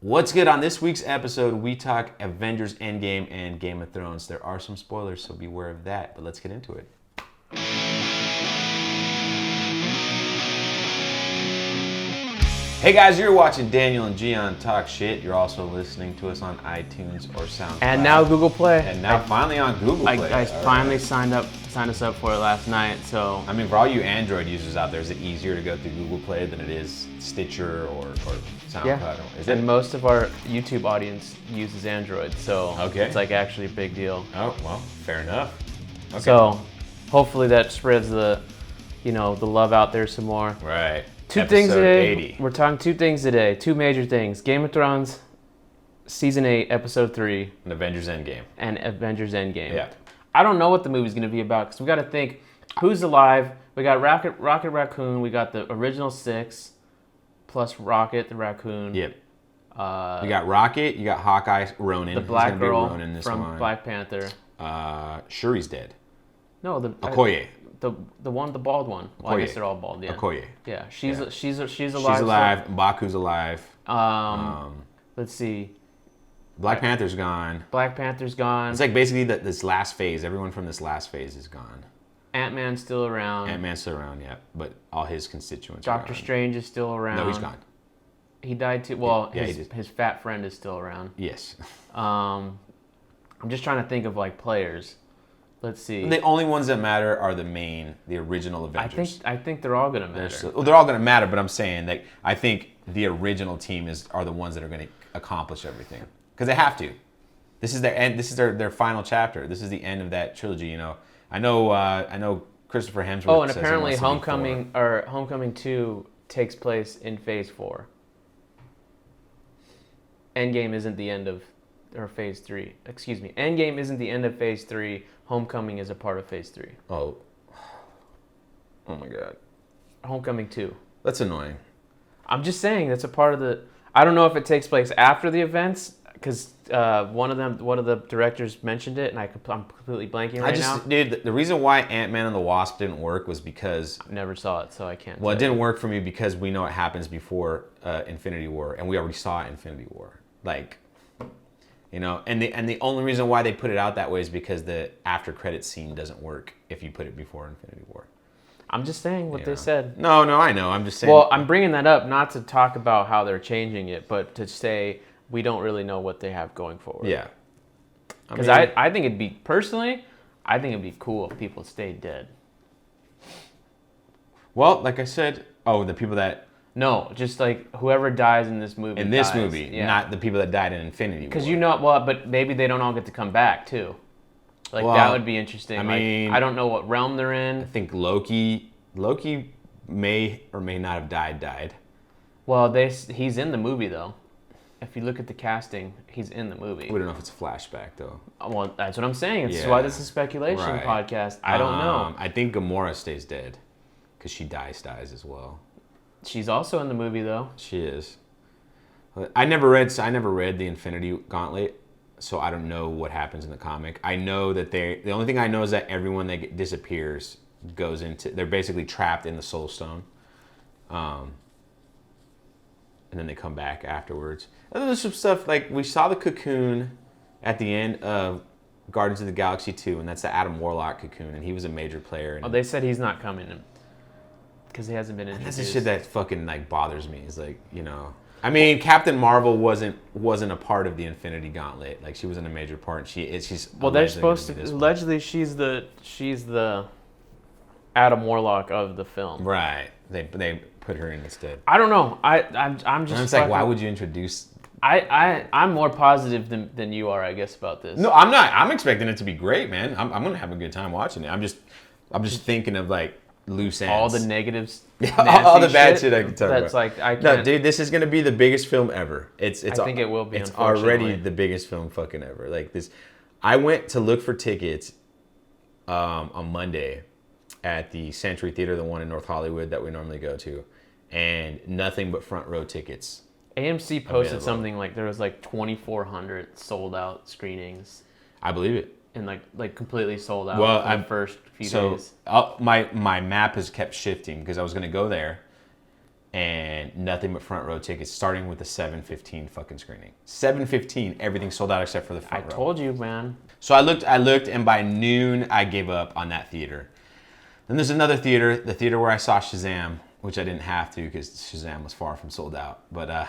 What's good? On this week's episode, we talk Avengers Endgame and Game of Thrones. There are some spoilers, so beware of that, but let's get into it. Hey guys, you're watching Daniel and Gian talk shit. You're also listening to us on iTunes or SoundCloud. And now Google Play. And now finally on Google Play. I finally signed us up for it last night, so... I mean, for all you Android users out there, is it easier to go through Google Play than it is Stitcher or SoundCloud? Yeah, and most of our YouTube audience uses Android, so it's like actually a big deal. Oh, well, fair enough. Okay. So, hopefully that spreads the love out there some more. Right. Two things today. 80. We're talking two things today. Two major things. Game of Thrones, Season 8, Episode 3. And Avengers Endgame. Yeah. I don't know what the movie's going to be about, because we got to think, who's alive? We got Rocket Raccoon. We got the original 6, plus Rocket the Raccoon. Yep. You got Rocket. You got Hawkeye, Ronin. The black girl from one. Black Panther. Shuri's dead. No, Okoye. The bald one. Well, I guess they're all bald. Yeah. Okoye. Yeah, she's alive. She's alive. M'Baku's alive. Let's see. Black Panther's gone. It's like basically this last phase. Everyone from this last phase is gone. Ant-Man's still around. Yeah, but all his constituents. Doctor Strange is still around. No, he's gone. He died too. Well, his fat friend is still around. Yes. I'm just trying to think of like players. Let's see. The only ones that matter are the original Avengers. I think they're all gonna matter. They're all gonna matter, but I'm saying that I think the original team are the ones that are gonna accomplish everything because they have to. This is their end. This is their final chapter. This is the end of that trilogy. I know Christopher Hemsworth. Oh, and apparently Homecoming 2 takes place in Phase 4. Endgame isn't the end of. Or Phase 3. Excuse me. Endgame isn't the end of Phase 3. Homecoming is a part of Phase 3. Oh my God. Homecoming 2. That's annoying. I'm just saying that's a part of the... I don't know if it takes place after the events, because one of the directors mentioned it, and I'm completely blanking now. Dude, the reason why Ant-Man and the Wasp didn't work was because... I never saw it, so I can't... Well, it didn't work for me because we know what happens before Infinity War, and we already saw Infinity War. And the only reason why they put it out that way is because the after credit scene doesn't work if you put it before Infinity War. I'm just saying what they said. No, I know. I'm just saying. Well, I'm bringing that up not to talk about how they're changing it, but to say we don't really know what they have going forward. Yeah. Because I think it'd be, personally, I think it'd be cool if people stayed dead. Well, like I said, the people that... No, just like whoever dies in this movie. In this movie, not the people that died in Infinity War. Because but maybe they don't all get to come back too. That would be interesting. I don't know what realm they're in. I think Loki may or may not have died. Well, he's in the movie though. If you look at the casting, he's in the movie. We don't know if it's a flashback though. Well, that's what I'm saying. This is why this is a speculation podcast. I don't know. I think Gamora stays dead because she dies as well. She's also in the movie, though. She is. I never read the Infinity Gauntlet, so I don't know what happens in the comic. I know that the only thing I know is that everyone that disappears goes into... They're basically trapped in the Soul Stone. And then they come back afterwards. And there's some stuff, like we saw the cocoon at the end of Guardians of the Galaxy 2, and that's the Adam Warlock cocoon, and he was a major player. They said he's not coming in. Because he hasn't been introduced. That's the shit that fucking bothers me. It's I mean, Captain Marvel wasn't a part of the Infinity Gauntlet. She wasn't a major part. She's well, they're supposed to allegedly she's the Adam Warlock of the film. Right. They put her in instead. I don't know. I'm just. And it's why would you introduce? I'm more positive than you are, I guess, about this. No, I'm not. I'm expecting it to be great, man. I'm gonna have a good time watching it. I'm just thinking of loose ends. All the negatives. All the bad shit I can talk about. I can't. No, dude, this is gonna be the biggest film ever. I think it will be. It's already the biggest film fucking ever. This, I went to look for tickets on Monday at the Century Theater, the one in North Hollywood that we normally go to, and nothing but front row tickets. AMC posted something there was 2,400 sold out screenings. I believe it. And completely sold out for the first few days. My map has kept shifting because I was going to go there and nothing but front row tickets, starting with the 7:15 fucking screening. 7:15, everything sold out except for the front row. I told you, man. So I looked, and by noon I gave up on that theater. Then there's another theater, the theater where I saw Shazam, which I didn't have to because Shazam was far from sold out. But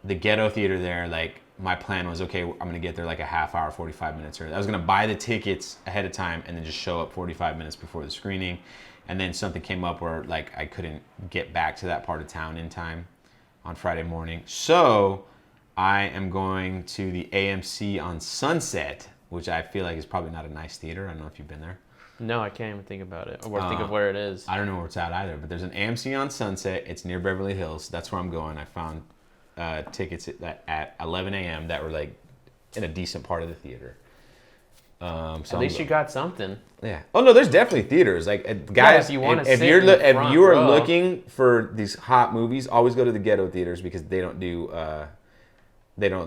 the ghetto theater there, like, my plan was, okay, I'm going to get there like a half hour, 45 minutes early. I was going to buy the tickets ahead of time and then just show up 45 minutes before the screening. And then something came up where, like, I couldn't get back to that part of town in time on Friday morning. So I am going to the AMC on Sunset, which I feel like is probably not a nice theater. I don't know if you've been there. No, I can't even think about it or think of where it is. I don't know where it's at either, but there's an AMC on Sunset. It's near Beverly Hills. That's where I'm going. I found tickets at 11 a.m. that were like in a decent part of the theater. So at least you got something. Yeah. Oh no, there's definitely theaters. Like, guys, if you're looking for these hot movies, always go to the ghetto theaters because they don't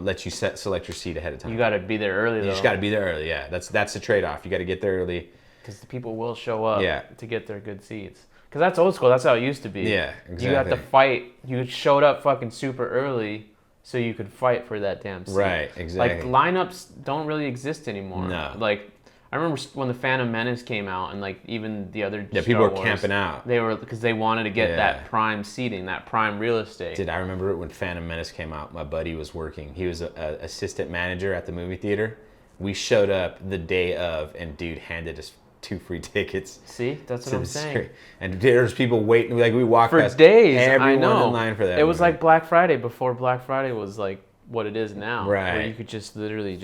let you select your seat ahead of time. You got to be there early. You just got to be there early. Yeah, that's the trade-off. You got to get there early because the people will show up to get their good seats. Because that's old school. That's how it used to be. Yeah, exactly. You had to fight. You showed up fucking super early so you could fight for that damn seat. Right, exactly. Like, lineups don't really exist anymore. No. Like, I remember when the Phantom Menace came out, and like even the other people were camping out. They were because they wanted to get that prime seating, that prime real estate. I remember it when Phantom Menace came out. My buddy was working. He was an assistant manager at the movie theater. We showed up the day of, and dude handed us 2 free tickets. See, that's what I'm saying. And there's people waiting. Like, we walked for past days. Everyone I know. in line for that. It was like Black Friday before Black Friday was like what it is now. Right. Where you could just literally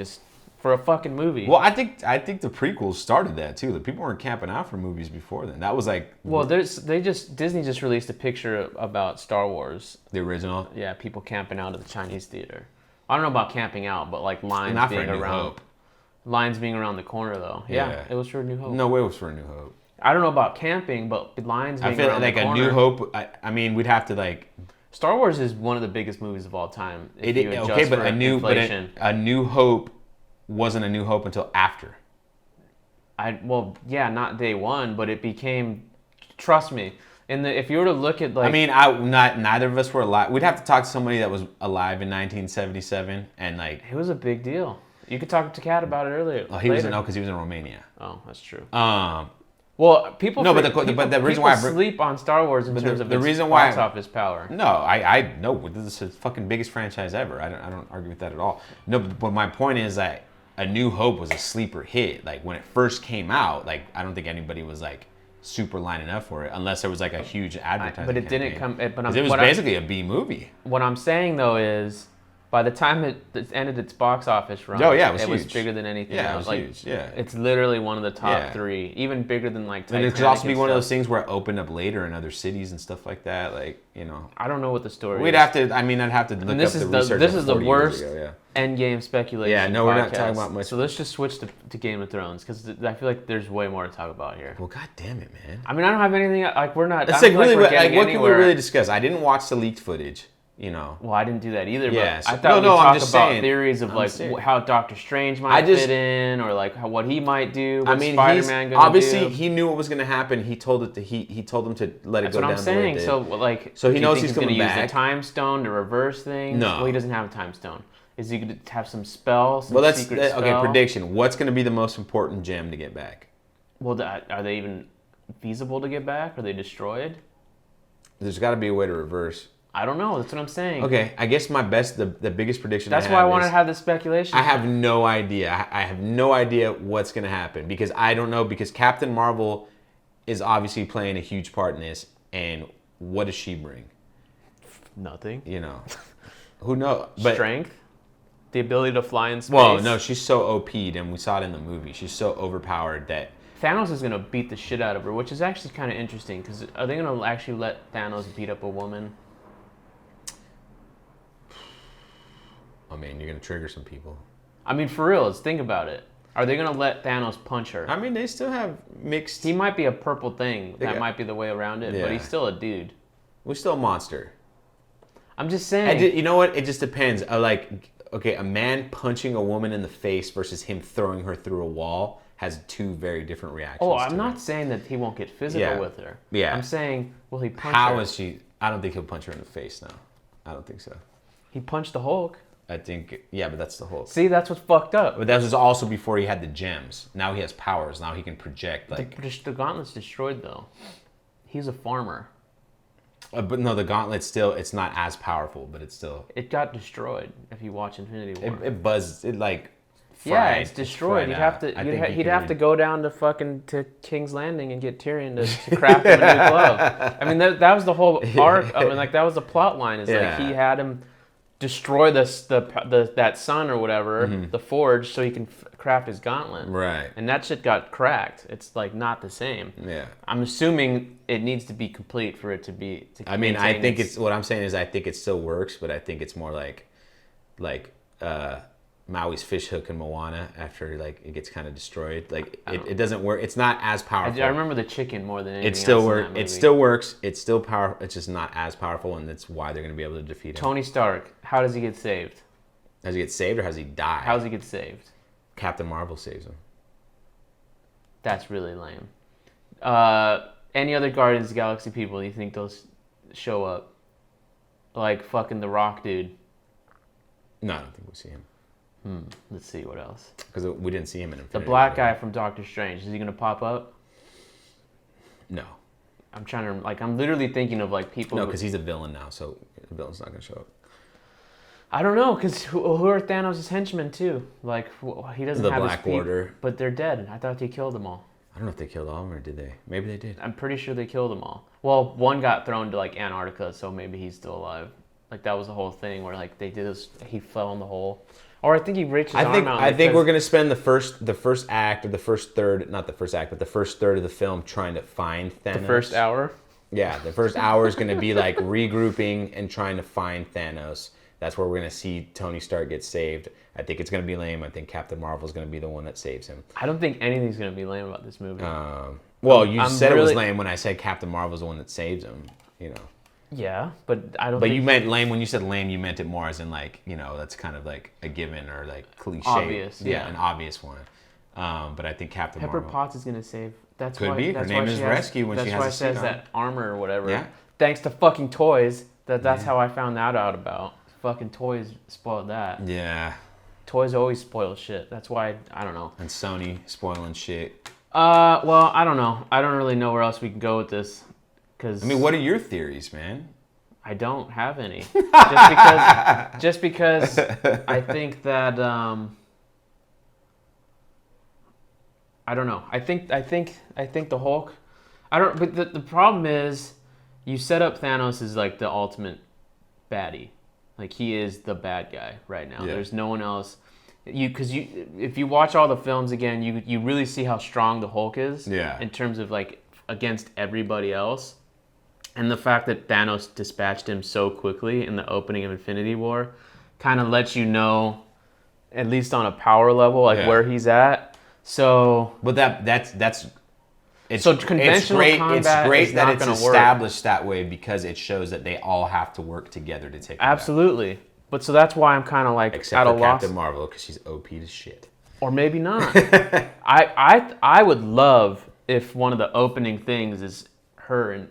for a fucking movie. Well, I think the prequels started that too. The people weren't camping out for movies before then. That was like. Well, Disney just released a picture about Star Wars. The original. Yeah, people camping out at the Chinese theater. I don't know about camping out, but like lines Not being for A New around. Hope. Lines being around the corner though. Yeah, it was for A New Hope. No, it was for A New Hope. I don't know about camping, but lines being around the corner. I feel like A New Hope. I mean, we'd have to like. Star Wars is one of the biggest movies of all time. But A New Hope wasn't A New Hope until after. Not day one, but it became. Trust me, if you were to look at like. I mean, neither of us were alive. We'd have to talk to somebody that was alive in 1977, and like. It was a big deal. You could talk to Kat about it earlier. Oh, because he was in Romania. Oh, that's true. Well, people. No, but the reason why I sleep on Star Wars in terms of the its reason box office power. No, I know this is the fucking biggest franchise ever. I don't argue with that at all. No, but my point is that A New Hope was a sleeper hit. Like, when it first came out, like, I don't think anybody was like super lining up for it unless there was like a huge advertising. But it didn't come. It was basically a B movie. What I'm saying though is, by the time it ended its box office run, it was bigger than anything else. It was huge. Yeah, it's literally one of the top 3, even bigger than like Titanic. And it could also be one of those things where it opened up later in other cities and stuff like that. Like, I don't know what the story is. I'd have to look up the research. This is the worst Endgame speculation. Yeah, no, we're not talking about much. So let's just switch to Game of Thrones because I feel like there's way more to talk about here. Well, god damn it, man. I mean, I don't have anything like we're not. It's like really, what can we really discuss? I didn't watch the leaked footage. Well, I didn't do that either. Yeah, but I thought I'm just about theories of like how Doctor Strange might fit in, or like what he might do. What Spider-Man gonna obviously he knew what was going to happen. He told them to let it go down. That's what I'm saying. So he knows he's going to back. use the time stone to reverse things. No, well, he doesn't have a time stone. Is he going to have some spell? Secret spell? Okay, prediction. What's going to be the most important gem to get back? Well, are they even feasible to get back? Are they destroyed? There's got to be a way to reverse. I don't know. That's what I'm saying. Okay, I guess the biggest prediction. That's why I wanted to have this speculation. I have no idea. I have no idea what's going to happen because I don't know, because Captain Marvel is obviously playing a huge part in this, and what does she bring? Nothing. Who knows? Strength, the ability to fly in space. Well, no, she's so OP'd, and we saw it in the movie. She's so overpowered that Thanos is going to beat the shit out of her, which is actually kind of interesting because are they going to actually let Thanos beat up a woman? I mean, you're going to trigger some people. I mean, for real, think about it. Are they going to let Thanos punch her? I mean, they still have mixed. He might be a purple thing. That might be the way around it, but he's still a dude. We're still a monster. I'm just saying. You know what? It just depends. A man punching a woman in the face versus him throwing her through a wall has two very different reactions. Oh, I'm not saying that he won't get physical with her. Yeah. I'm saying, will he punch her? How is she? I don't think he'll punch her in the face. No, I don't think so. He punched the Hulk. I think, yeah, but that's the Hulk. See, that's what's fucked up. But that was also before he had the gems. Now he has powers. Now he can project the gauntlet's destroyed though. He's a farmer. But no, the gauntlet still, it's not as powerful, but it's still... It got destroyed if you watch Infinity War. It buzzed, it like... Yeah, it's destroyed. He'd have to go down to King's Landing and get Tyrion to craft him a new glove. I mean, that was the whole arc. I mean, like that was the plot line. Is like he had him destroy that sun or whatever, the forge, so he can craft his gauntlet. Right. And that shit got cracked. It's like not the same. Yeah. I'm assuming it needs to be complete for it to be. I mean, I think it's what I'm saying is I think it still works, but I think it's more like Maui's fish hook in Moana after like it gets kind of destroyed. Like it doesn't work. It's not as powerful. I remember the chicken more than anything. It still works. It still works. It's still powerful. It's just not as powerful, and that's why they're going to be able to defeat him. Tony Stark. How does he get saved? Does he get saved or has he died? How does he get saved? Captain Marvel saves him. That's really lame. Any other Guardians of the Galaxy people? Do you think they'll show up? Like fucking The Rock, dude. No, I don't think we'll see him. Let's see what else. Because we didn't see him in Infinity The black War. guy from Doctor Strange. Is he gonna pop up? No. I'm literally thinking of like people. No, because he's a villain now, so the villain's not gonna show up. I don't know, because who are Thanos' henchmen too? Like he doesn't have Black his Order, but they're dead. I thought they killed them all. I don't know if they killed all of them or did they? Maybe they did. I'm pretty sure they killed them all. Well, one got thrown to like Antarctica, so maybe he's still alive. Like that was the whole thing where like they did this. He fell in the hole. Or I think he reached his arm out. I think we're gonna spend the first act or the first third, not the first act, but the first third of the film trying to find Thanos. The first hour. Yeah, the first hour is gonna be like regrouping and trying to find Thanos. That's where we're gonna see Tony Stark get saved. I think it's gonna be lame. I think Captain Marvel is gonna be the one that saves him. I don't think anything's gonna be lame about this movie. Well, you said it was lame when I said Captain Marvel's the one that saves him. You know. Yeah, but I don't. But you meant lame when you said lame. You meant it more as in like that's kind of like a given or like cliche. Obvious, yeah, an obvious one. But I think Captain Pepper Marvel. Potts is gonna save. That's Could why, be. That's Her name why is she Rescue when she has a That's why it says suit that armor or whatever. Yeah. Thanks to fucking toys. That's how I found that out about. Fucking toys spoiled that. Yeah. Toys always spoil shit. That's why I don't know. And Sony spoiling shit. Well, I don't know. I don't really know where else we can go with this. Cause I mean, what are your theories, man? I don't have any. just because I think that I don't know. I think the Hulk. I don't. But the problem is, you set up Thanos as like the ultimate baddie. Like he is the bad guy right now. Yeah. There's no one else. If you watch all the films again, you really see how strong the Hulk is. Yeah. In terms of like against everybody else. And the fact that Thanos dispatched him so quickly in the opening of Infinity War kind of lets you know, at least on a power level, like where he's at. So, but that's it's so conventional combat it's great is that not it's gonna established work. that way because it shows that they all have to work together to take him absolutely. Back. But so that's why I'm kind of like except at a for loss. Captain Marvel because she's OP to shit. Or maybe not. I would love if one of the opening things is her and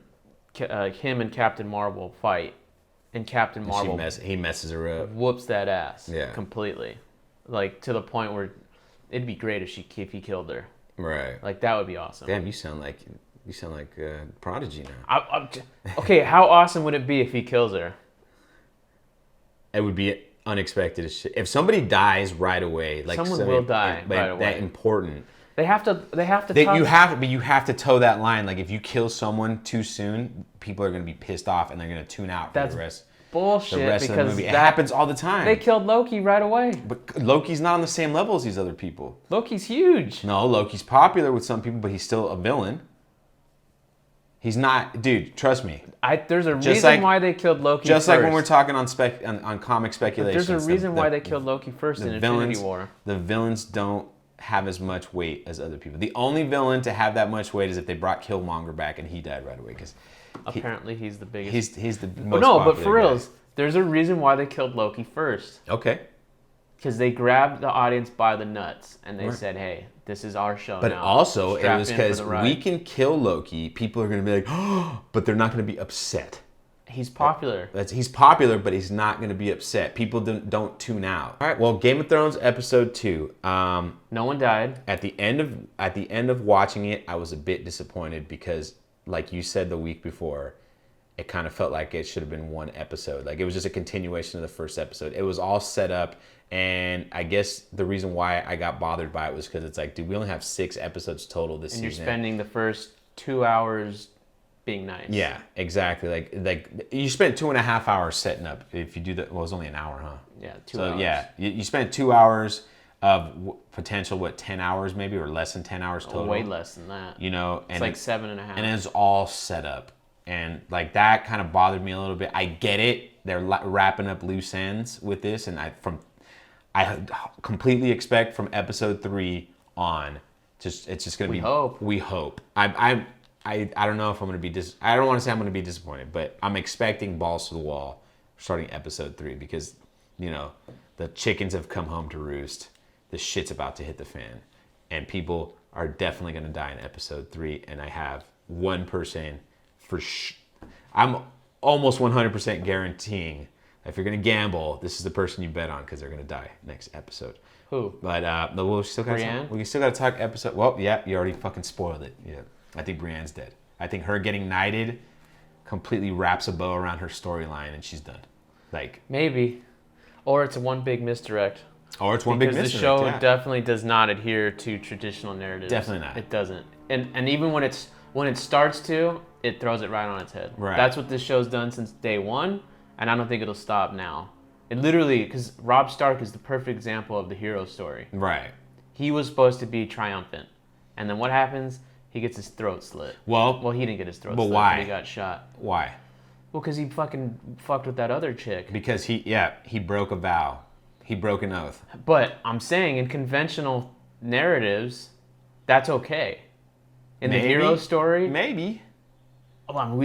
him and Captain Marvel fight, and Captain Marvel he messes her up, whoops that ass completely, like to the point where it'd be great if he killed her. Right. Like that would be awesome. Damn, you sound like Prodigy now. Okay, how awesome would it be if he kills her? It would be unexpected as shit. If somebody dies right away, like someone will die right away. That important. They have to. You have to toe that line. Like if you kill someone too soon, people are gonna be pissed off and they're gonna tune out for the rest. Bullshit. The rest of the because movie. It happens all the time. They killed Loki right away. But Loki's not on the same level as these other people. Loki's huge. No, Loki's popular with some people, but he's still a villain. He's not, dude. Trust me. There's a reason why they killed Loki. Just first. like when we're talking on comic speculation. There's a reason why they killed Loki first in Infinity War. The villains don't have as much weight as other people. The only villain to have that much weight is if they brought Killmonger back and he died right away because apparently he's the biggest. He's the most but for popular reals, there's a reason why they killed Loki first. Okay. Because they grabbed the audience by the nuts and they said, hey, this is our show but now. But also, it was because we can kill Loki. People are going to be like, oh, but they're not going to be upset. He's popular. He's popular, but he's not going to be upset. People don't tune out. All right, well, Game of Thrones episode 2. No one died. At the end of watching it, I was a bit disappointed because, like you said the week before, it kind of felt like it should have been one episode. Like, it was just a continuation of the first episode. It was all set up, and I guess the reason why I got bothered by it was because it's like, dude, we only have 6 episodes total this season. And you're spending the first 2 hours being nice. Yeah, exactly. Like you spent 2.5 hours setting up. If you do that, well, it was only an hour, huh? Yeah, 2 hours. So yeah, you spent 2 hours of potential, 10 hours maybe, or less than 10 hours total. Way less than that. You know, and it's like 7.5. And it's all set up. And like that kind of bothered me a little bit. I get it. They're wrapping up loose ends with this, and I completely expect from episode 3 on, it's just gonna be. We hope. I don't know if I'm gonna be I don't want to say I'm gonna be disappointed, but I'm expecting balls to the wall starting episode 3 because, you know, the chickens have come home to roost. The shit's about to hit the fan, and people are definitely gonna die in episode 3. And I have one person. I'm almost 100% guaranteeing if you're gonna gamble, this is the person you bet on because they're gonna die next episode. Who? But we still gotta talk episode. Well, yeah, you already fucking spoiled it. Yeah, I think Brienne's dead. I think her getting knighted completely wraps a bow around her storyline and she's done. Like maybe, or it's one big misdirect. Because the show definitely does not adhere to traditional narratives. Definitely not. It doesn't. And even when it starts to, it throws it right on its head. Right. That's what this show's done since day one, and I don't think it'll stop now. It literally, because Robb Stark is the perfect example of the hero story. Right. He was supposed to be triumphant, and then what happens? He gets his throat slit. Well, he didn't get his throat slit. But why? He got shot. Why? Well, because he fucking fucked with that other chick. Because he broke a vow. He broke an oath. But I'm saying in conventional narratives, that's okay. In the hero story, maybe. Well,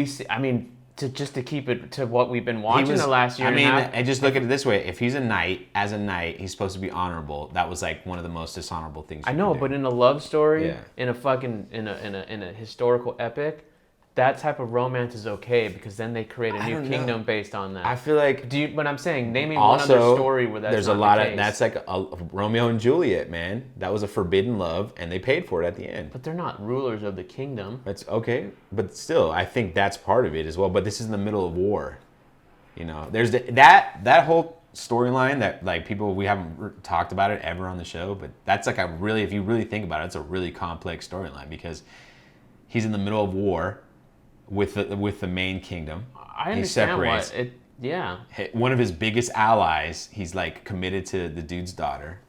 to keep it to what we've been watching the last year. And just look at it this way: if he's a knight, he's supposed to be honorable. That was like one of the most dishonorable things. I know, but in a love story, in a historical epic, that type of romance is okay because then they create a new kingdom based on that. I feel like. But I'm saying, name me one other story where that's there's not a lot the of case. that's like a Romeo and Juliet, man. That was a forbidden love, and they paid for it at the end. But they're not rulers of the kingdom. That's okay, but still, I think that's part of it as well. But this is in the middle of war. You know, there's that whole storyline that like we haven't talked about it ever on the show, but that's like if you really think about it, it's a really complex storyline because he's in the middle of war with the main kingdom. I understand one of his biggest allies, he's like committed to the dude's daughter,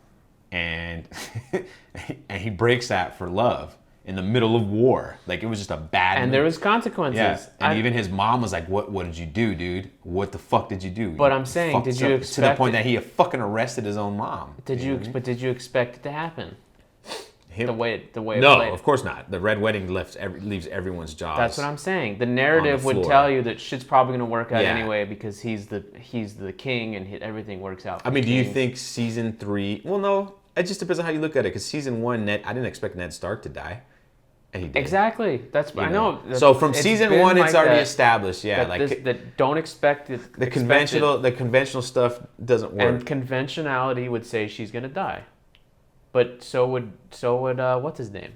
and and he breaks that for love in the middle of war. Like it was just a bad. And move. there was consequences. Yeah. And even his mom was like, "What did you do, dude? What the fuck did you do?" But I'm saying, did you expect to the point that he fucking arrested his own mom? Did you expect it to happen? The way it played. Of course not. The Red Wedding leaves everyone's jaws. That's what I'm saying. The narrative would tell you that shit's probably going to work out anyway because he's the king and everything works out. Do you think season 3? Well, no. It just depends on how you look at it. Because season 1, I didn't expect Ned Stark to die, and he did. Exactly. I know. So from season 1, it's already established. Yeah, that don't expect it. The conventional stuff doesn't work. And conventionality would say she's going to die. But so would what's his name?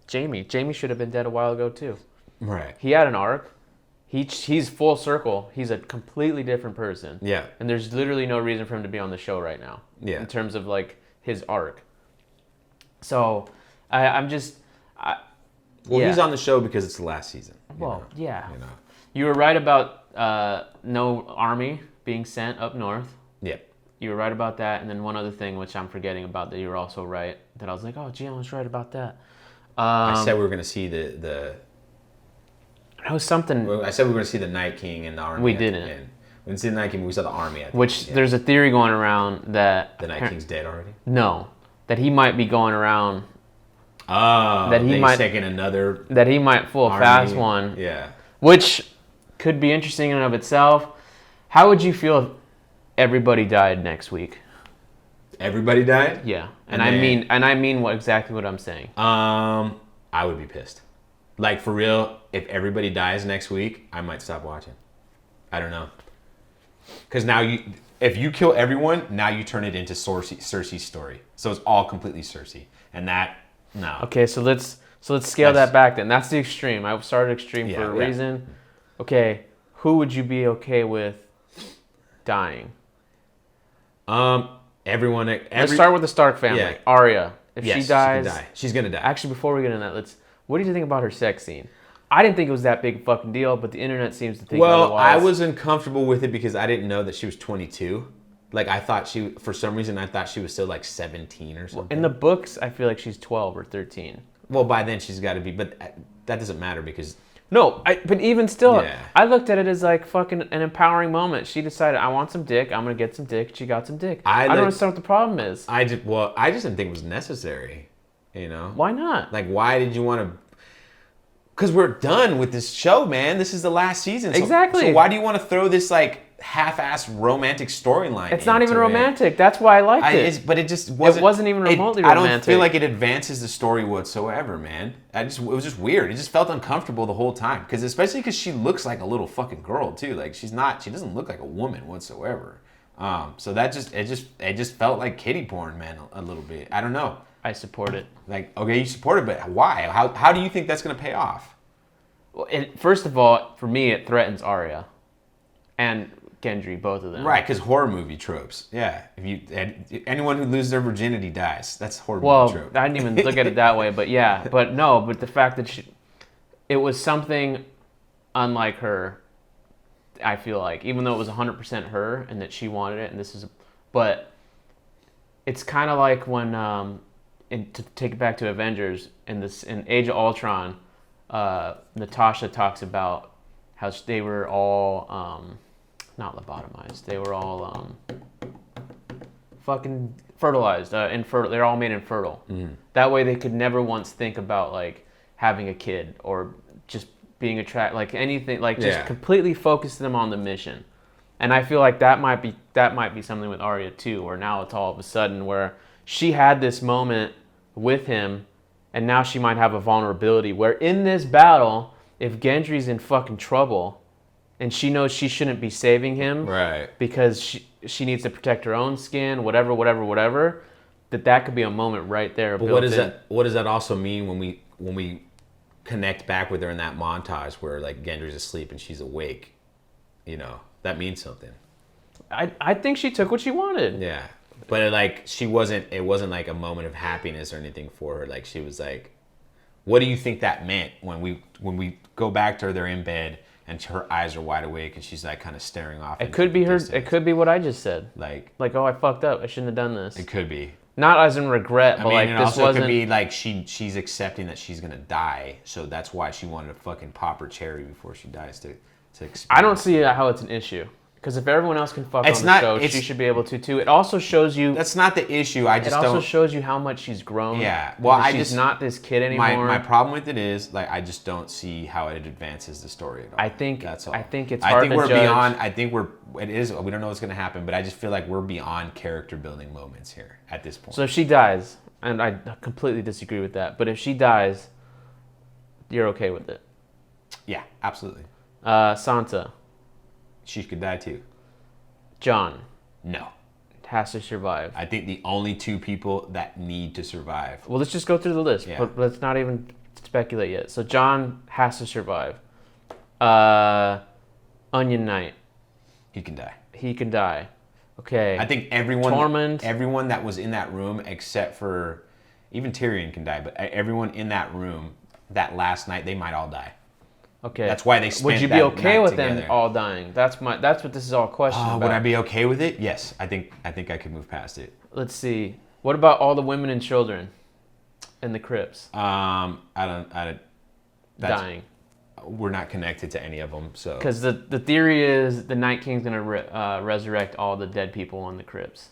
Jamie. Jamie should have been dead a while ago too. Right. He had an arc. He's full circle. He's a completely different person. Yeah. And there's literally no reason for him to be on the show right now. Yeah. In terms of like his arc. So he's on the show because it's the last season. Well, yeah. You were right about no army being sent up north. Yeah. You were right about that, and then one other thing, which I'm forgetting about, that you were also right, that I was like, oh, Gian was right about that. I said we were going to see the... It was something... I said we were going to see the Night King and the army. We didn't. We didn't see the Night King, but we saw the army at the Which, there's a theory going around that... The Night King's dead already? No. That he might be going around... Oh, that he might taking another... That he might pull a fast one. Yeah. Which could be interesting in and of itself. How would you feel... everybody died next week. Everybody died? Yeah. And I mean exactly what I'm saying. I would be pissed. Like, for real, if everybody dies next week, I might stop watching. I don't know. Because now if you kill everyone, now you turn it into Cersei's story. So it's all completely Cersei. And that, no. Okay, so let's scale that back then. That's the extreme. I started extreme for a reason. Okay, who would you be okay with dying? Everyone. Let's start with the Stark family. Yeah. Arya. If she dies, she's gonna die. Actually, before we get into that, what do you think about her sex scene? I didn't think it was that big a fucking deal, but the internet seems to think otherwise. Well, I was uncomfortable with it because I didn't know that she was 22. Like, I thought for some reason, I thought she was still like 17 or something. In the books, I feel like she's 12 or 13. Well, by then she's got to be, but that doesn't matter because... No, but even still, I looked at it as like fucking an empowering moment. She decided, I want some dick, I'm going to get some dick. She got some dick. I don't understand what the problem is. I just didn't think it was necessary, you know? Why not? Like, why did you want to... Because we're done with this show, man. This is the last season. Exactly. So why do you want to throw this, like, half-assed romantic storyline? It's not even romantic. That's why I liked it. But it just wasn't... It wasn't even remotely romantic. I don't feel like it advances the story whatsoever, man. It was just weird. It just felt uncomfortable the whole time. Especially because she looks like a little fucking girl, too. Like, she doesn't look like a woman whatsoever. So that it just felt like kiddie porn, man, a little bit. I don't know. I support it. Like, okay, you support it, but why? How do you think that's going to pay off? Well, first of all, for me, it threatens Arya and Gendry, both of them. Right, because horror movie tropes. Yeah, anyone who loses their virginity dies. That's horror movie trope. Well, I didn't even look at it that way, but yeah, but the fact that it was something unlike her. I feel like, even though it was 100% her and that she wanted it, but it's kind of like when, to take it back to Avengers, in Age of Ultron, Natasha talks about how they were all, not lobotomized, they were all fucking fertilized, infertile. They're all made infertile. Mm-hmm. That way they could never once think about like having a kid or just being attracted, like anything, like just completely focus them on the mission. And I feel like that might be something with Arya too, where now it's all of a sudden where she had this moment with him, and now she might have a vulnerability where in this battle, if Gendry's in fucking trouble, and she knows she shouldn't be saving him, right? Because she needs to protect her own skin, whatever. That could be a moment right there. But what does that also mean when we connect back with her in that montage where like Gendry's asleep and she's awake? You know, that means something. I think she took what she wanted. Yeah. But it wasn't like a moment of happiness or anything for her. Like, she was like, what do you think that meant when we go back to her, they're in bed and her eyes are wide awake and she's like kind of staring off. It could be her. It could be what I just said. Like, oh, I fucked up. I shouldn't have done this. It could be. Not as in regret, but like this wasn't. It could be like she's accepting that she's gonna die, so that's why she wanted to fucking pop her cherry before she dies to experience. I don't see how it's an issue. Because if everyone else can fuck on the show, she should be able to too. It also shows you... That's not the issue. It also shows you how much she's grown. Yeah. Well, she's not this kid anymore. My problem with it is, like, I just don't see how it advances the story at all. That's all. I think it's hard to judge. We don't know what's going to happen, but I just feel like we're beyond character building moments here at this point. So if she dies, and I completely disagree with that, but if she dies, you're okay with it? Yeah, absolutely. Sansa. She could die too. Jon. No. Has to survive. I think the only two people that need to survive. Well, let's just go through the list. Yeah. But let's not even speculate yet. So Jon has to survive. Onion Knight. He can die. Okay. I think everyone Tormund. Everyone that was in that room except for even Tyrion can die, but everyone in that room that last night, they might all die. Okay. That's why they spent Would you be okay with them all dying? That's what this is all a question about. Would I be okay with it? Yes. I think I could move past it. Let's see. What about all the women and children in the crypts? Dying. We're not connected to any of them, so. Because the theory is the Night King's gonna resurrect all the dead people in the crypts,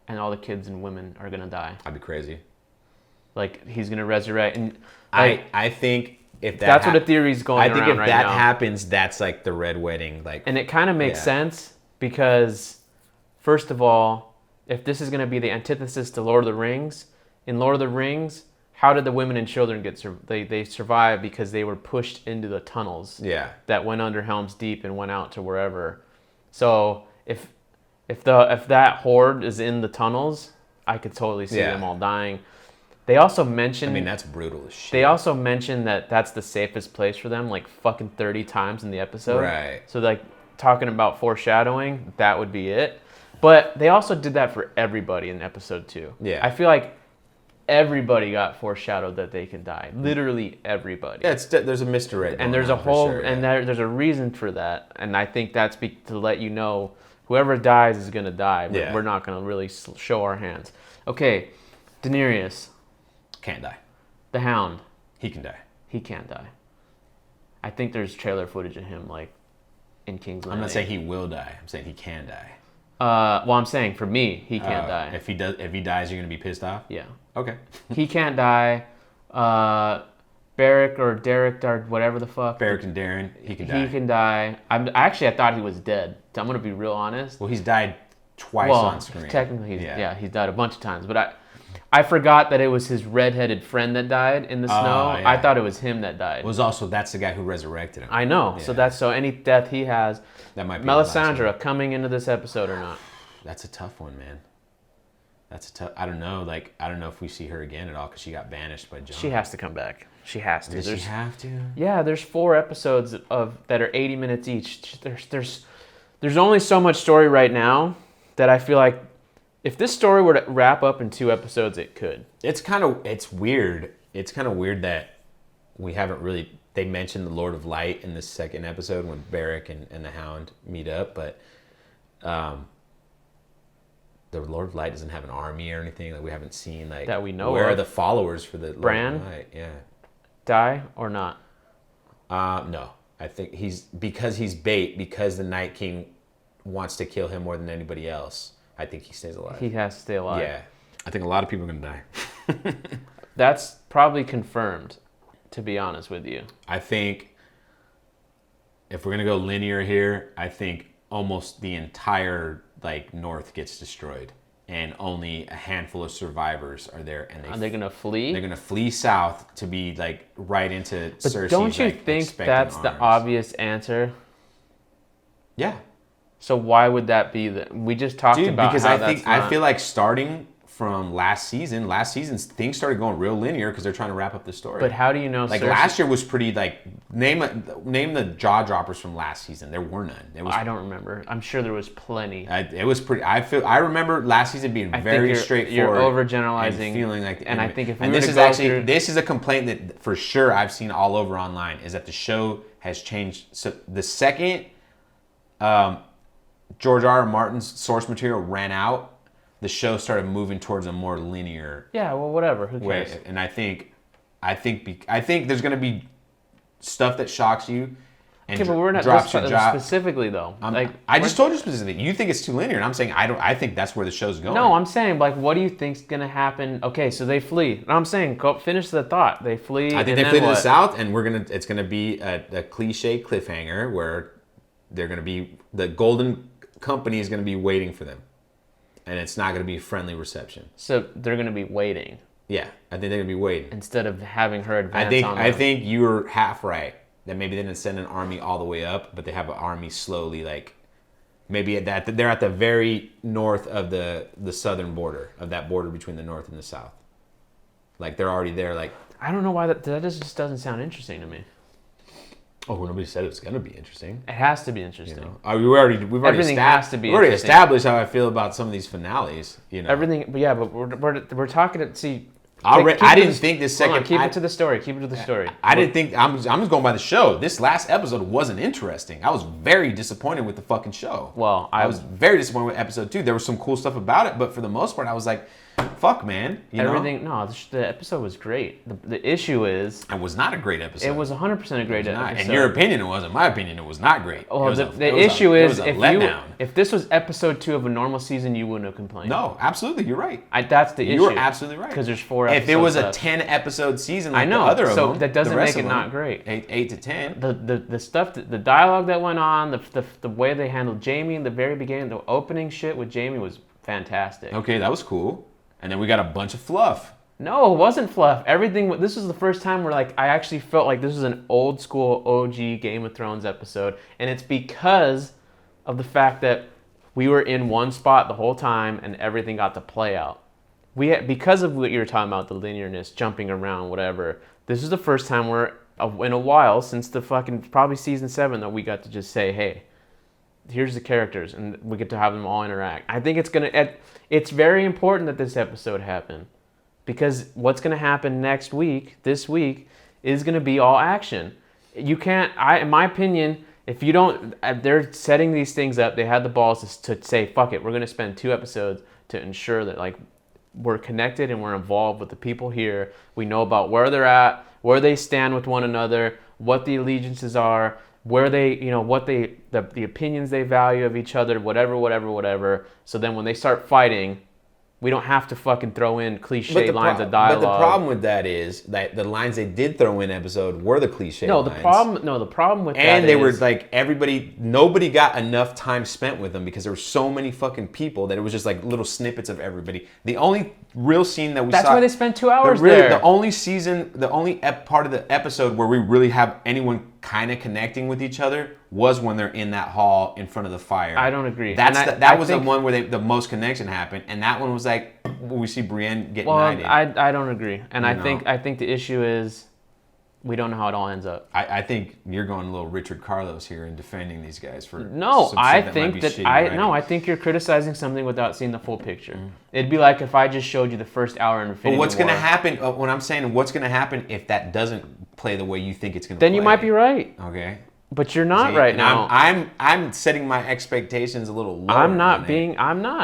and all the kids and women are gonna die. I'd be crazy. Like, he's gonna resurrect, and I think. That's what the theory's going around right now. I think if that happens, that's like the Red Wedding. Like, and it kind of makes sense because first of all, if this is going to be the antithesis to Lord of the Rings, in Lord of the Rings, how did the women and children they survived because they were pushed into the tunnels that went under Helm's Deep and went out to wherever. So if that horde is in the tunnels, I could totally see them all dying. They also mentioned... I mean, that's brutal as shit. They also mentioned that that's the safest place for them, like fucking 30 times in the episode. Right. So like talking about foreshadowing, that would be it. But they also did that for everybody in episode 2. Yeah. I feel like everybody got foreshadowed that they can die. Literally everybody. Yeah, there's a misdirect. And there's a whole... And there's a reason for that. And I think that's to let you know whoever dies is going to die. But we're not going to really show our hands. Okay, Daenerys. Can't die. The Hound. He can die. He can't die. I think there's trailer footage of him, like, in King's Landing. I'm not saying he will die. I'm saying he can die. Well, I'm saying for me, he can't die. If he dies, you're gonna be pissed off. Yeah. Okay. He can't die. Beric or Derek or whatever the fuck. Beric and Darren, he can die. He can die. I thought he was dead. I'm gonna be real honest. Well, he's died twice on screen. Technically, he's died a bunch of times, but I forgot that it was his redheaded friend that died in the snow. Yeah. I thought it was him that died. It was also, that's the guy who resurrected him. I know. Yeah. So any death he has. That might be Melisandre coming into this episode or not? That's a tough one, man. I don't know. Like, I don't know if we see her again at all because she got banished by Jon. She has to come back. She has to. Does she have to? Yeah, there's 4 episodes that are 80 minutes each. There's only so much story right now that I feel like if this story were to wrap up in 2 episodes, it could. It's weird. It's kind of weird that we haven't really... They mentioned the Lord of Light in the second episode when Beric and the Hound meet up, but the Lord of Light doesn't have an army or anything. Like, we haven't seen, like... That we know Where of. are the followers for the Lord Bran? of Light? Yeah. Die or not? No. I think because he's bait, because the Night King wants to kill him more than anybody else, I think he stays alive. He has to stay alive. Yeah. I think a lot of people are going to die. That's probably confirmed, to be honest with you. I think if we're going to go linear here, I think almost the entire north gets destroyed and only a handful of survivors are there. And are they going to flee? They're going to flee south to be right into but Cersei's. Don't you think that's the obvious answer? Yeah. So why would that be? We just talked about because how I feel like starting from last season's things started going real linear because they're trying to wrap up the story. But how do you know? Last year was pretty name the jaw droppers from last season. There were none. I don't remember. I'm sure there was plenty. It was pretty. I remember last season being very straightforward. You're overgeneralizing. And feeling like, and I think if this is a complaint that for sure I've seen all over online is that the show has changed. So the second George R. R. Martin's source material ran out, the show started moving towards a more linear. Yeah, well, whatever. Who cares? Way. And I think there's going to be stuff that shocks you. And okay, but we're not specifically though. I just told you specifically. You think it's too linear, and I'm saying I think that's where the show's going. No, I'm saying what do you think's going to happen? Okay, so they flee. And I'm saying go finish the thought. They flee. I think they flee to the south, and it's going to be a cliche cliffhanger where they're going to be the Golden Company is going to be waiting for them. And it's not going to be a friendly reception. So they're going to be waiting. Yeah, I think they're going to be waiting. Instead of having her advance on them. I think you were half right. That maybe they didn't send an army all the way up, but they have an army slowly, maybe they're at the very north of the southern border, of that border between the north and the south. They're already there, I don't know why that just doesn't sound interesting to me. Oh, well, nobody said it was going to be interesting. It has to be interesting. We've already established how I feel about some of these finales. Everything, but we're talking. See, I didn't think this second. Keep it to the story. Keep it to the story. I didn't think. I'm just going by the show. This last episode wasn't interesting. I was very disappointed with the fucking show. Well, I was very disappointed with episode 2. There was some cool stuff about it, but for the most part, I was like, Fuck, man. Everything. No, the episode was great. The issue is it was not a great episode. It was 100% a great episode. In your opinion, it was. In my opinion, it was not great. Well, the issue is if this was episode 2 of a normal season, you wouldn't have complained. No, absolutely, you're right. That's the issue. You were absolutely right. Because there's 4 episodes. If it was a 10-episode season, like I know, the other of them, that doesn't make it not great. 8 to 10. The stuff, the dialogue that went on, the way they handled Jamie in the very beginning, the opening shit with Jamie was fantastic. Okay, that was cool. And then we got a bunch of fluff. No, it wasn't fluff. Everything. This was the first time where I actually felt like this was an old school OG Game of Thrones episode, and it's because of the fact that we were in one spot the whole time and everything got to play out. Because of what you were talking about, the linearness, jumping around, whatever. This is the first time where in a while since the fucking probably season 7 that we got to just say, hey, here's the characters, and we get to have them all interact. I think it's very important that this episode happen, because what's going to happen this week, is going to be all action. You can't, in my opinion, if you don't, they're setting these things up. They had the balls to say, fuck it, we're going to spend 2 episodes to ensure that we're connected and we're involved with the people here. We know about where they're at, where they stand with one another, what the allegiances are, where they, what the opinions they value of each other, whatever. So then when they start fighting, we don't have to fucking throw in cliche lines of dialogue. But the problem with that is that the lines they did throw in episode were the cliche lines. The problem with that and they were nobody got enough time spent with them because there were so many fucking people that it was just like little snippets of everybody. The only real scene that we saw... That's why they spent 2 hours there. The only part of the episode where we really have anyone kind of connecting with each other was when they're in that hall in front of the fire. I don't agree. That was the one where the most connection happened, and that one was like when we see Brienne get knighted. I don't agree, and I think the issue is we don't know how it all ends up. I think you're going a little Richard Carlos here in defending these guys for I think you're criticizing something without seeing the full picture. It'd be like if I just showed you the first hour in Infinity War. But what's going to happen? When I'm saying what's going to happen if that doesn't play the way you think it's going to play? Then you might be right. Okay. But you're not right now. I'm setting my expectations a little lower. I'm not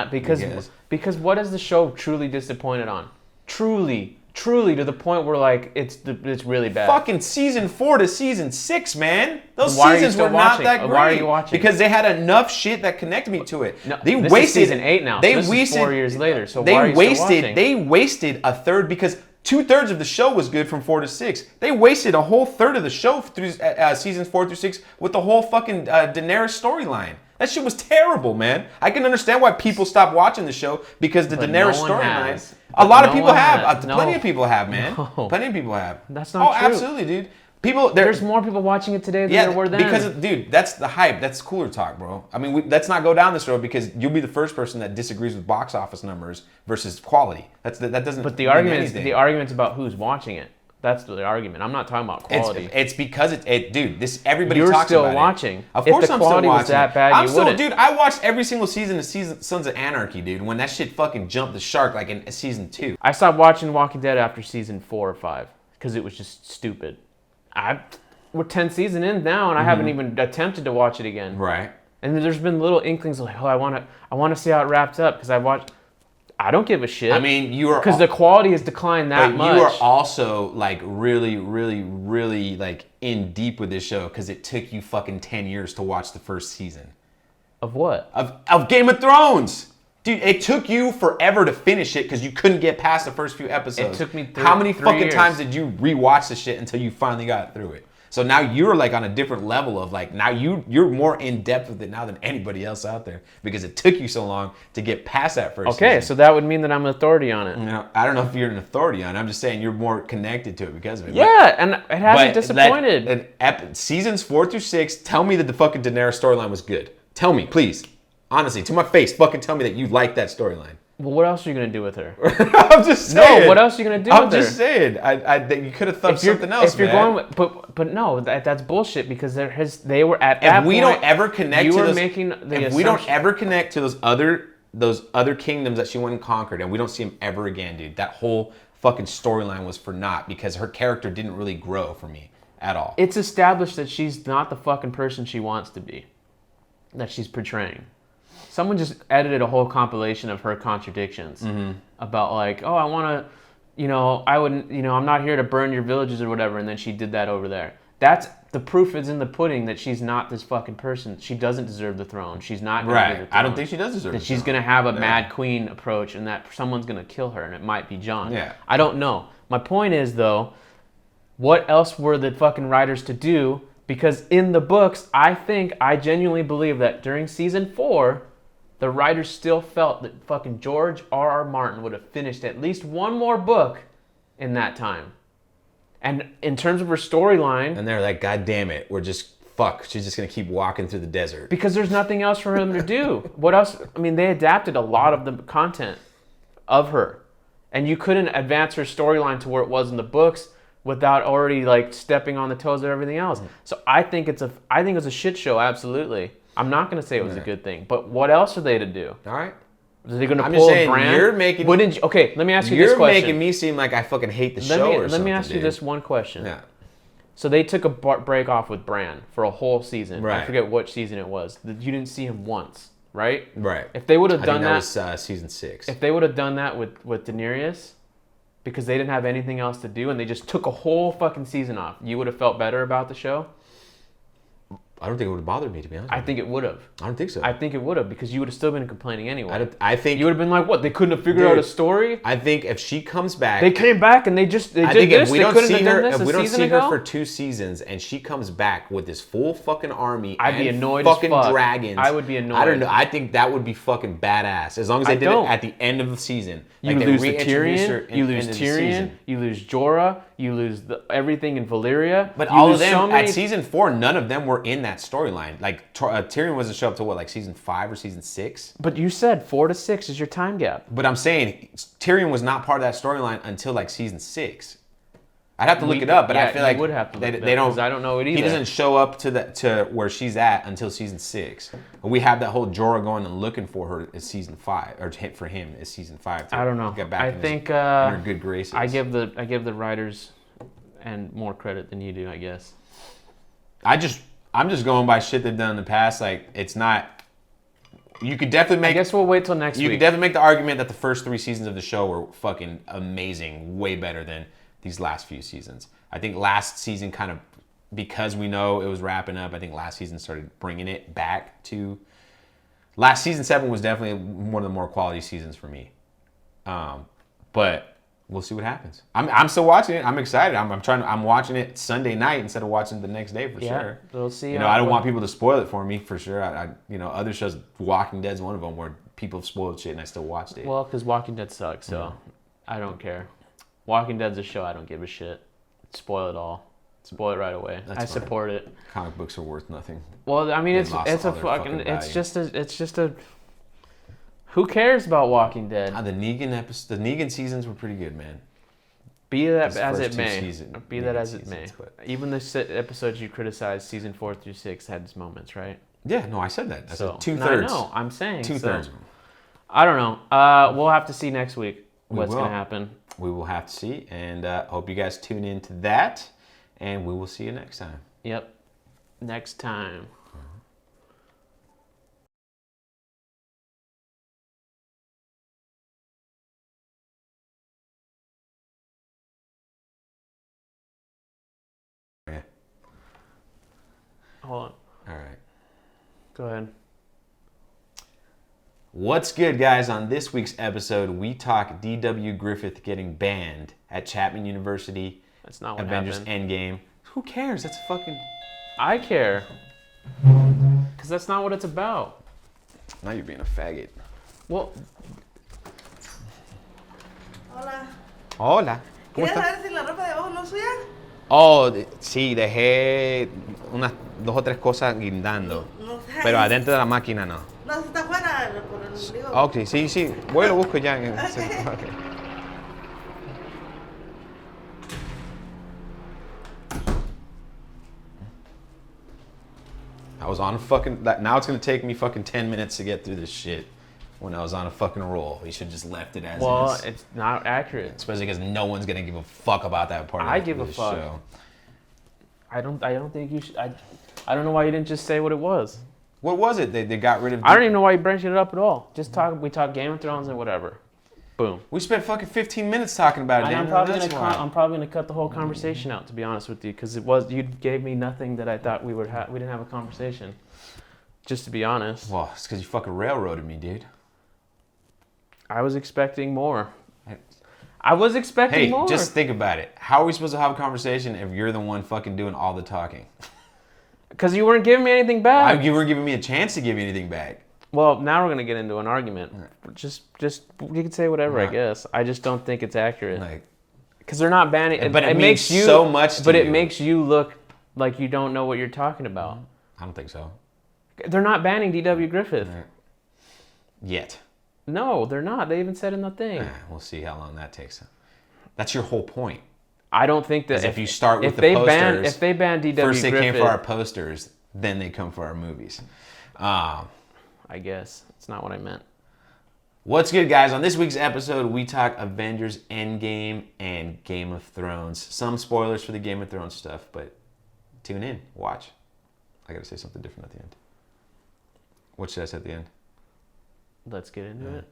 because what is the show truly disappointed on? Truly to the point where it's really bad. Fucking season 4 to season 6, man. Those seasons were not that great. Why are you watching? Because they had enough shit that connected me to it. No, this is season 8 now. This is 4 years later. So why are you still watching? They wasted a third because 2/3 of the show was good from 4 to 6. They wasted a whole third of the show through seasons 4 through 6 with the whole fucking Daenerys storyline. That shit was terrible, man. I can understand why people stopped watching the show because the Daenerys storyline. A lot of people have. Plenty of people have, man. Plenty of people have. That's not true. Oh, absolutely, dude. There's more people watching it today than there were then. Because, dude, that's the hype. That's cooler talk, bro. I mean, let's not go down this road because you'll be the first person that disagrees with box office numbers versus quality. That doesn't. But the argument's about who's watching it. That's the argument. I'm not talking about quality. It's because dude. Everybody You're talks still about watching. It. Of course, if the I'm quality still watching. Was that bad, you wouldn't. Dude, I watched every single season of Sons of Anarchy, dude. When that shit fucking jumped the shark like in season 2. I stopped watching Walking Dead after season 4 or 5 because it was just stupid. We're 10 seasons in now, and I haven't even attempted to watch it again. Right. And there's been little inklings like, I want to see how it wrapped up because I don't give a shit. I mean, because the quality has declined that much. You are also really, really, really in deep with this show because it took you fucking 10 years to watch the first season. Of what? Of Game of Thrones. Dude, it took you forever to finish it because you couldn't get past the first few episodes. It took me How many fucking years. times did you rewatch the shit until you finally got through it? So now you're on a different level of now you're more in depth with it now than anybody else out there because it took you so long to get past that first season. So that would mean that I'm an authority on it. I don't know if you're an authority on it. I'm just saying you're more connected to it because of it. Yeah, and it hasn't disappointed. Seasons 4 through 6, tell me that the fucking Daenerys storyline was good. Tell me, please. Honestly, to my face, fucking tell me that you like that storyline. Well, what else are you going to do with her? I'm just saying. No, what else are you going to do with her? I'm just saying. You could have thought something else, if you're man. Going with, but no, that's bullshit because they were at that point. If we don't ever connect to those other kingdoms that she went and conquered and we don't see them ever again, dude, that whole fucking storyline was for naught because her character didn't really grow for me at all. It's established that she's not the fucking person she wants to be, that she's portraying. someone just edited a whole compilation of her contradictions about like, oh, I want to, I wouldn't, I'm not here to burn your villages or whatever, and then she did that over there. That's the proof is in the pudding that she's not this fucking person. She doesn't deserve the throne. She's not gonna get the throne. I don't think she does deserve that the she's throne. gonna have a mad queen approach, and that someone's gonna kill her, and it might be Jon. Yeah. I don't know. My point is though, what else were the fucking writers to do? Because in the books, I genuinely believe that during season 4, the writers still felt that fucking George R.R. Martin would have finished at least one more book in that time. And in terms of her storyline... And they're like, God damn it, she's just going to keep walking through the desert. Because there's nothing else for him to do. What else? I mean, they adapted a lot of the content of her. And you couldn't advance her storyline to where it was in the books without already like stepping on the toes of everything else. So I think it's a shit show, absolutely. I'm not going to say it was a good thing. But what else are they to do? All right. Are they going to pull a Bran? You're making... Okay, let me ask you this question. You're making me seem like I fucking hate the show or something, Let me ask you this one question. Yeah. So they took a break off with Bran for a whole season. Right. I forget what season it was. You didn't see him once, right? Right. If they would have done that was season 6. If they would have done that with Daenerys, because they didn't have anything else to do and they just took a whole fucking season off, you would have felt better about the show? I don't think it would have bothered me, to be honest. I think it would have. I don't think so. I think it would have, because you would have still been complaining anyway. I think you would have been like, what? They couldn't have figured out a story? I think if she comes back, they came back and they did this. If we they don't couldn't see have her, done this if we a don't season see ago? her for 2 seasons and she comes back with this full fucking army, I'd be annoyed fucking as fuck. dragons, I would be annoyed. I don't know. I think that would be fucking badass as long as they did it at the end of the season. You like lose the Tyrion, you lose Tyrion, you lose Jorah, you lose everything in Valyria. But all of them at season 4, none of them were in that storyline. Like Tyrion wasn't show up to what, like season 5 or season 6? But you said 4 to 6 is your time gap. But I'm saying Tyrion was not part of that storyline until like season 6. I'd have to look it up, but I feel like would have to look they don't. I don't know it either. He doesn't show up to where she's at until season 6. We have that whole Jorah going and looking for her is season 5, or for him is season 5. I don't know. Get back I think in her good graces. I give the writers and more credit than you do, I guess. I'm just going by shit they've done in the past. Like, it's not. You could definitely make. I guess we'll wait till next week. You could definitely make the argument that the first 3 seasons of the show were fucking amazing, way better than these last few seasons. I think last season kind of, because we know it was wrapping up, I think last season started bringing it back to. Last season 7 was definitely one of the more quality seasons for me. But we'll see what happens. I'm still watching it. I'm excited. I'm watching it Sunday night instead of watching it the next day for sure. We'll see. I don't want people to spoil it for me for sure. Other shows, Walking Dead's one of them where people have spoiled shit and I still watched it. Well, because Walking Dead sucks, so I don't care. Walking Dead's a show I don't give a shit. Spoil it all. Spoil it right away. I support it. Comic books are worth nothing. Well, I mean, it's a fucking it's just a. Who cares about Walking Dead? The Negan seasons were pretty good, man. Be that as it may. Be that as it may. Even the episodes you criticized, season 4 through 6, had its moments, right? Yeah, no, I said that. I said 2/3. I know. I'm saying 2/3. I don't know. We'll have to see next week what's going to happen. We will have to see, and hope you guys tune in to that, and we will see you next time. Yep. Next time. Yeah. Hold on. All right. Go ahead. What's good, guys? On this week's episode, we talk D.W. Griffith getting banned at Chapman University. That's not what Avengers happened. Endgame. Who cares? That's fucking... I care. Because that's not what it's about. Now you're being a faggot. Well... Hola. Hola. ¿Quieres saber si la ropa de abajo no es suya? Oh, sí, dejé unas 2 o 3 cosas guindando. No sé. Pero adentro de la máquina no. No, si está afuera, por el digo. Ok, sí. Voy y lo busco ya. Okay. I was on a fucking... Now it's going to take me fucking 10 minutes to get through this shit. When I was on a fucking roll. You should have just left it as is. Well, it's not accurate. Especially because no one's going to give a fuck about that part I of give a this fuck. show. I don't think you should... I don't know why you didn't just say what it was. What was it? They got rid of... I don't even know why you branched it up at all. Just talk. We talk Game of Thrones and whatever. Boom. We spent fucking 15 minutes talking about it. I'm probably gonna cut the whole conversation out, to be honest with you, because you gave me nothing that I thought we didn't have a conversation. Just to be honest. Well, it's because you fucking railroaded me, dude. I was expecting more. I was expecting more. Hey, just think about it. How are we supposed to have a conversation if you're the one fucking doing all the talking? Because you weren't giving me anything back. You weren't giving me a chance to give you anything back. Well, now we're gonna get into an argument. Just you can say whatever, I guess. I just don't think it's accurate. Because they're not banning. But it makes you so much. But it makes you look like you don't know what you're talking about. I don't think so. They're not banning D.W. Griffith. Yet. No, they're not. They even said in the thing. We'll see how long that takes. That's your whole point. I don't think that if you start with the posters, if they ban D.W. first they Griffith, came for our posters, then they come for our movies. I guess it's not what I meant. What's good, guys? On this week's episode, we talk Avengers Endgame and Game of Thrones. Some spoilers for the Game of Thrones stuff, but tune in, watch. I gotta say something different at the end. What should I say at the end? Let's get into it.